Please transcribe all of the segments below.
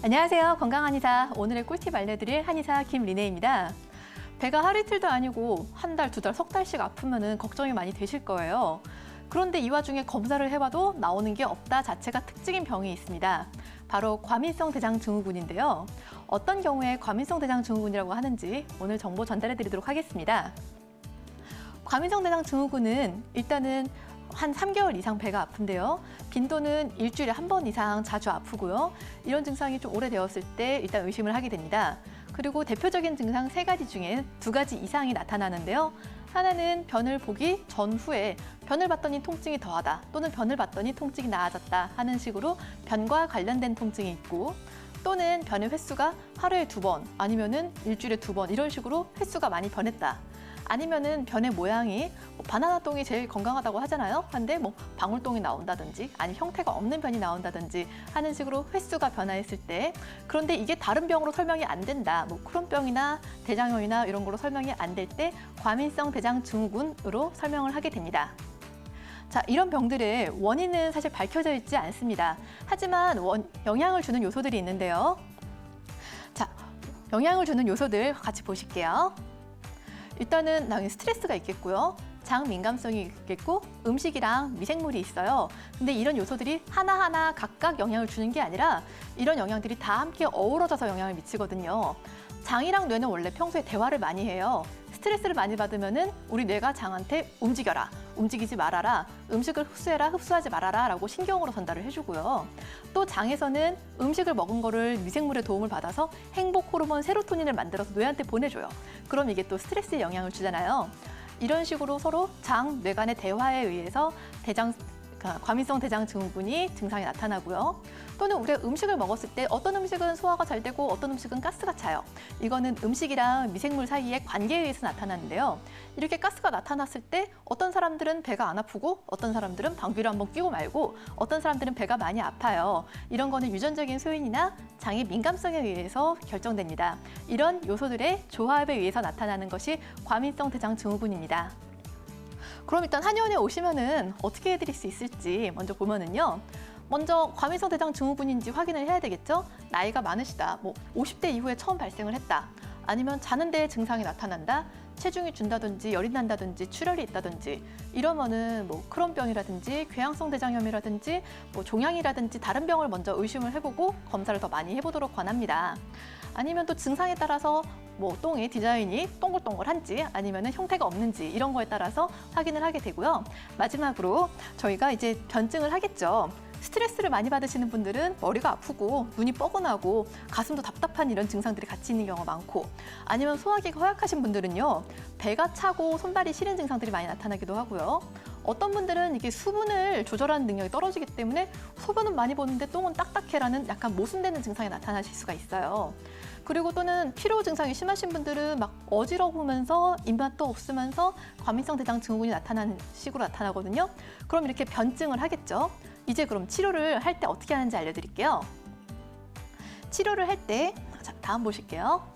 안녕하세요. 건강한 의사. 오늘의 꿀팁 알려드릴 한의사 김리네입니다. 배가 하루 이틀도 아니고 한 달, 두 달, 석 달씩 아프면 걱정이 많이 되실 거예요. 그런데 이 와중에 검사를 해봐도 나오는 게 없다 자체가 특징인 병이 있습니다. 바로 과민성 대장증후군인데요. 어떤 경우에 과민성 대장증후군이라고 하는지 오늘 정보 전달해드리도록 하겠습니다. 과민성 대장증후군은 일단은 한 3개월 이상 배가 아픈데요. 빈도는 일주일에 한 번 이상 자주 아프고요. 이런 증상이 좀 오래되었을 때 일단 의심을 하게 됩니다. 그리고 대표적인 증상 3가지 중에 2가지 이상이 나타나는데요. 하나는 변을 보기 전후에 변을 봤더니 통증이 더하다 또는 변을 봤더니 통증이 나아졌다 하는 식으로 변과 관련된 통증이 있고, 또는 변의 횟수가 하루에 2번 아니면은 일주일에 2번 이런 식으로 횟수가 많이 변했다. 아니면은 변의 모양이 바나나 똥이 제일 건강하다고 하잖아요. 근데 방울똥이 나온다든지 아니면 형태가 없는 변이 나온다든지 하는 식으로 횟수가 변화했을 때, 그런데 이게 다른 병으로 설명이 안 된다. 크론병이나 대장염이나 이런 거로 설명이 안 될 때 과민성 대장증후군으로 설명을 하게 됩니다. 자, 이런 병들의 원인은 사실 밝혀져 있지 않습니다. 하지만 영향을 주는 요소들이 있는데요. 자, 영향을 주는 요소들 같이 보실게요. 일단은 당연히 스트레스가 있겠고요. 장 민감성이 있겠고 음식이랑 미생물이 있어요. 근데 이런 요소들이 하나하나 각각 영향을 주는 게 아니라 이런 영향들이 다 함께 어우러져서 영향을 미치거든요. 장이랑 뇌는 원래 평소에 대화를 많이 해요. 스트레스를 많이 받으면은 우리 뇌가 장한테 움직여라, 움직이지 말아라, 음식을 흡수해라, 흡수하지 말아라 라고 신경으로 전달을 해주고요. 또 장에서는 음식을 먹은 거를 미생물의 도움을 받아서 행복 호르몬 세로토닌을 만들어서 뇌한테 보내줘요. 그럼 이게 또 스트레스에 영향을 주잖아요. 이런 식으로 서로 장, 뇌 간의 대화에 의해서 과민성 대장증후군이 증상이 나타나고요. 또는 우리가 음식을 먹었을 때 어떤 음식은 소화가 잘 되고 어떤 음식은 가스가 차요. 이거는 음식이랑 미생물 사이의 관계에 의해서 나타나는데요. 이렇게 가스가 나타났을 때 어떤 사람들은 배가 안 아프고 어떤 사람들은 방귀를 한번 뀌고 말고 어떤 사람들은 배가 많이 아파요. 이런 거는 유전적인 소인이나 장의 민감성에 의해서 결정됩니다. 이런 요소들의 조합에 의해서 나타나는 것이 과민성 대장증후군입니다. 그럼 일단 한의원에 오시면은 어떻게 해드릴 수 있을지 먼저 보면은요. 먼저 과민성 대장증후군인지 확인을 해야 되겠죠. 나이가 많으시다, 50대 이후에 처음 발생을 했다, 아니면 자는 데에 증상이 나타난다, 체중이 준다든지 열이 난다든지 출혈이 있다든지 이러면은 크론병이라든지 궤양성 대장염이라든지 종양이라든지 다른 병을 먼저 의심을 해보고 검사를 더 많이 해보도록 권합니다. 아니면 또 증상에 따라서 똥의 디자인이 동글동글한지 아니면 형태가 없는지 이런 거에 따라서 확인을 하게 되고요. 마지막으로 저희가 이제 변증을 하겠죠. 스트레스를 많이 받으시는 분들은 머리가 아프고 눈이 뻐근하고 가슴도 답답한 이런 증상들이 같이 있는 경우가 많고, 아니면 소화기가 허약하신 분들은요, 배가 차고 손발이 시린 증상들이 많이 나타나기도 하고요. 어떤 분들은 이게 수분을 조절하는 능력이 떨어지기 때문에 소변은 많이 보는데 똥은 딱딱해라는 약간 모순되는 증상이 나타나실 수가 있어요. 그리고 또는 피로 증상이 심하신 분들은 어지러우면서 입맛도 없으면서 과민성 대장증후군이 나타나는 식으로 나타나거든요. 그럼 이렇게 변증을 하겠죠. 이제 그럼 치료를 할 때 어떻게 하는지 알려드릴게요. 치료를 할 때, 다음 보실게요.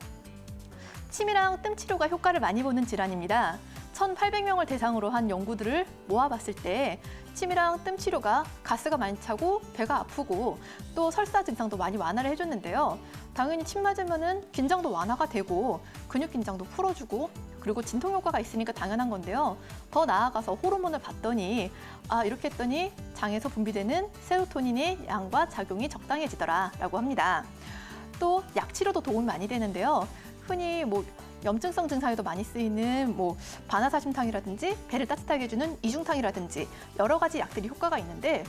침이랑 뜸 치료가 효과를 많이 보는 질환입니다. 1,800명을 대상으로 한 연구들을 모아봤을 때 침이랑 뜸 치료가 가스가 많이 차고 배가 아프고 또 설사 증상도 많이 완화를 해줬는데요. 당연히 침 맞으면은 긴장도 완화가 되고 근육 긴장도 풀어주고 그리고 진통 효과가 있으니까 당연한 건데요. 더 나아가서 호르몬을 봤더니 이렇게 했더니 장에서 분비되는 세로토닌의 양과 작용이 적당해지더라 라고 합니다. 또 약치료도 도움이 많이 되는데요. 흔히 염증성 증상에도 많이 쓰이는 바나사심탕이라든지 배를 따뜻하게 해주는 이중탕이라든지 여러 가지 약들이 효과가 있는데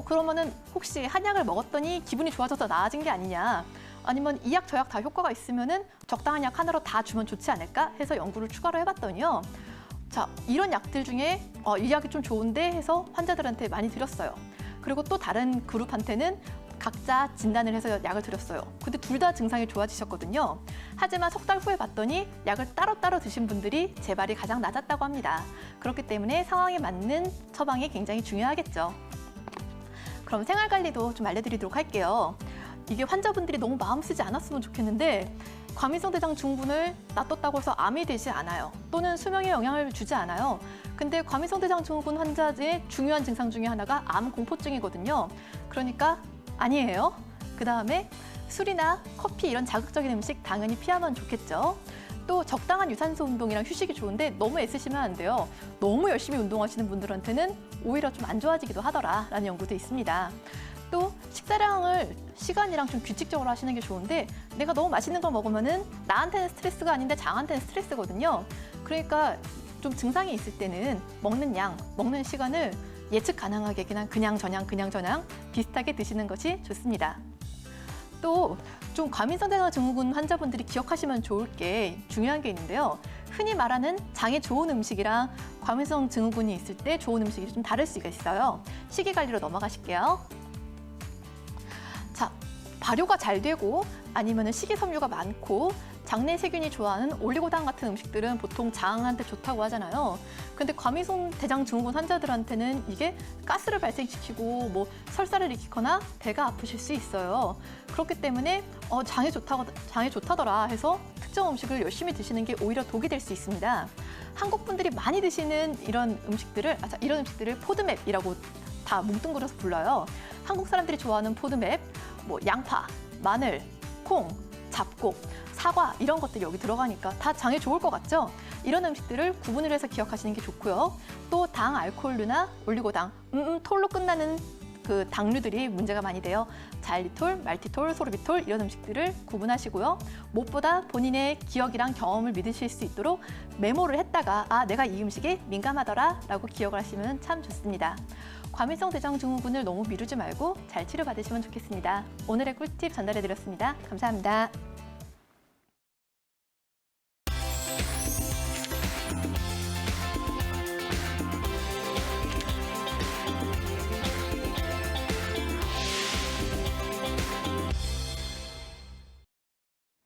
그러면은 혹시 한약을 먹었더니 기분이 좋아져서 나아진 게 아니냐, 아니면 이 약 저 약 다 효과가 있으면은 적당한 약 하나로 다 주면 좋지 않을까 해서 연구를 추가로 해봤더니요. 자, 이런 약들 중에 이 약이 좀 좋은데 해서 환자들한테 많이 드렸어요. 그리고 또 다른 그룹한테는 각자 진단을 해서 약을 드렸어요. 근데 둘 다 증상이 좋아지셨거든요. 하지만 석 달 후에 봤더니 약을 따로따로 드신 분들이 재발이 가장 낮았다고 합니다. 그렇기 때문에 상황에 맞는 처방이 굉장히 중요하겠죠. 그럼 생활관리도 좀 알려드리도록 할게요. 이게 환자분들이 너무 마음 쓰지 않았으면 좋겠는데 과민성 대장증후군을 놔뒀다고 해서 암이 되지 않아요. 또는 수명에 영향을 주지 않아요. 근데 과민성 대장증후군 환자의 중요한 증상 중에 하나가 암 공포증이거든요. 그러니까 아니에요. 그다음에 술이나 커피 이런 자극적인 음식 당연히 피하면 좋겠죠. 또 적당한 유산소 운동이랑 휴식이 좋은데 너무 애쓰시면 안 돼요. 너무 열심히 운동하시는 분들한테는 오히려 좀 안 좋아지기도 하더라라는 연구도 있습니다. 또 식사량을 시간이랑 좀 규칙적으로 하시는 게 좋은데 내가 너무 맛있는 걸 먹으면은 나한테는 스트레스가 아닌데 장한테는 스트레스거든요. 그러니까 좀 증상이 있을 때는 먹는 양, 먹는 시간을 예측 가능하게 그냥 저냥 비슷하게 드시는 것이 좋습니다. 또 좀 과민성 대장 증후군 환자분들이 기억하시면 좋을 게 중요한 게 있는데요. 흔히 말하는 장에 좋은 음식이랑 과민성 증후군이 있을 때 좋은 음식이 좀 다를 수가 있어요. 식이 관리로 넘어가실게요. 자, 발효가 잘 되고 아니면 식이섬유가 많고 장내 세균이 좋아하는 올리고당 같은 음식들은 보통 장한테 좋다고 하잖아요. 근데 과민성 대장 증후군 환자들한테는 이게 가스를 발생시키고 뭐 설사를 일으키거나 배가 아프실 수 있어요. 그렇기 때문에 장에 좋다더라 해서 특정 음식을 열심히 드시는 게 오히려 독이 될 수 있습니다. 한국 분들이 많이 드시는 이런 음식들을 포드맵이라고 다 뭉뚱그려서 불러요. 한국 사람들이 좋아하는 포드맵, 뭐 양파, 마늘, 콩, 잡곡, 사과 이런 것들이 여기 들어가니까 다 장에 좋을 것 같죠? 이런 음식들을 구분을 해서 기억하시는 게 좋고요. 또 당, 알코올류나 올리고당, 톨로 끝나는 그 당류들이 문제가 많이 돼요. 자일리톨, 말티톨, 소르비톨 이런 음식들을 구분하시고요. 무엇보다 본인의 기억이랑 경험을 믿으실 수 있도록 메모를 했다가 내가 이 음식에 민감하더라 라고 기억을 하시면 참 좋습니다. 과민성 대장 증후군을 너무 미루지 말고 잘 치료받으시면 좋겠습니다. 오늘의 꿀팁 전달해드렸습니다. 감사합니다.